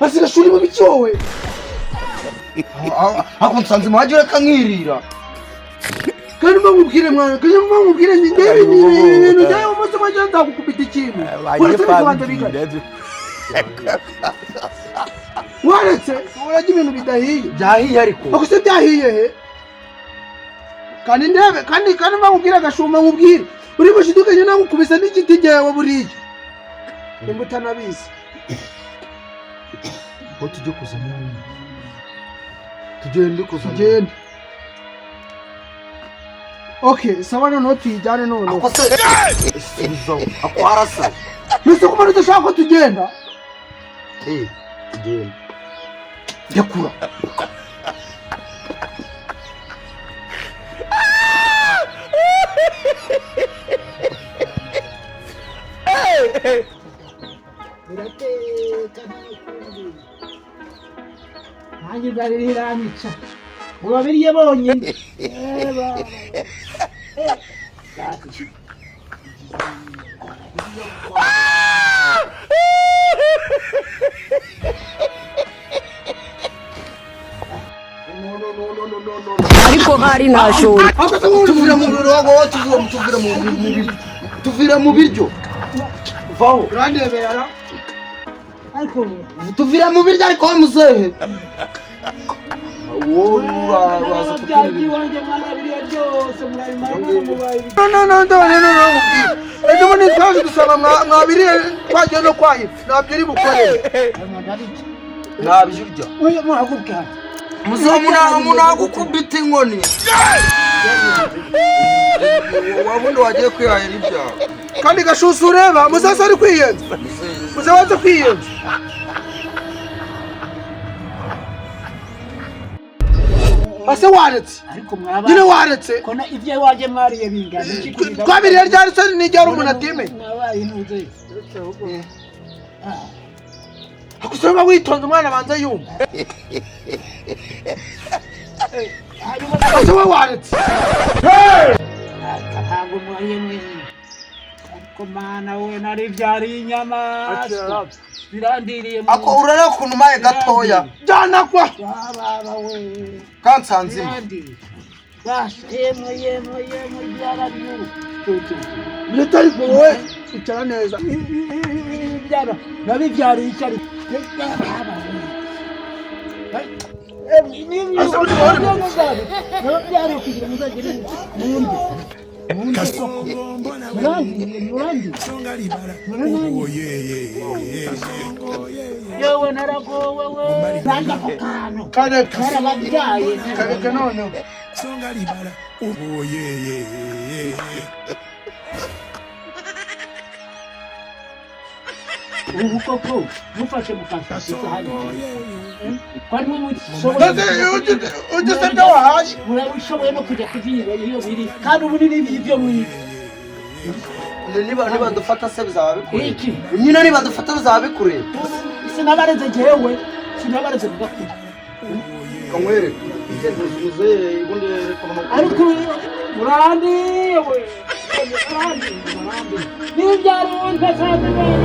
Asiga shuri mu bicyowe. Ako nsanze majura kankirira. Kandi mubwire mwana, kandi mubwire ngende ibintu byayo umunsi majya ndagukubita ikintu. Waretse urajya ibintu bidahiye. Byahiye ariko. Ako se byahiye he? Kandi ndebe kandi mubwire agashuma mubwire. Uri bushidukanye nawe ukubisa n'igiti cyawe buriye. Ngo utanabizi. Ko tujye kuzana. Tugende kuzana. Okay, sawa no tujyane none. Ako se ako harasa. Nise ko muri dushaka ko tugenda. Tugenda. Yakura. Nanjye bariranyica. Ubabiriye bonyine. Ariko hari nashora. Tuvira mu birogo, tuvira mu biryo. Vaho. Randebera. Ariko tuvira mu biryo ariko muzehe. Uraza kubyagi wanje mwana biriya byose murayimana. No. Ejo muri twaje dusaba mwabiriye kwaje no kwaye. Nabyo iri bukore. Nabijurya. Oya mwavuga. Muzamuna agukubita inkoni. Wabundi wagiye kwihahira ibyawe. Kandi gashusu ureba muzasa ari kwiyenza. Muzawaze kwiyenza. Ase waretse. Ariko mwaba. Nyine waretse. Kona ivye waje mwariye bingana iki kurida. Twabiriye ryaretse n'ijyaro umuntu atime. Mwabaye intuze. Akusema witonze umwana banza yumva. Ase waretse. Ntabwo mwariye mwe. Ariko mana we nari byari inyama. Birandiriye. Ako urara kuntu maye gatoya. Jana kwa. Baba we. Kansanze. Bas yemwe byarabyo. Bitari kowe icara neza. Byara nabi byari icyari. Baba we. Ni byari kugira muzagire mundi. Murandi. Yewe naragowe we. Nanga kakano. Karababyaye. Kanono. Songa libara. Ubu koko mufashe mukafashe hano. Kwani mwe uje senda wahaje. Murabishoboye no kujya kugira iyo biri. Kandi ubu ni ibyo mwize. Niba dufata se bizaba bikure. Iki? Nyina niba dufata bizaba bikure. Sinabareze jewe. Sinabareze bugakura. Kamwere. Igenduzuze ibundi kono. Ariko murandi we. Murandi. Ni byaro ntakaze wewe.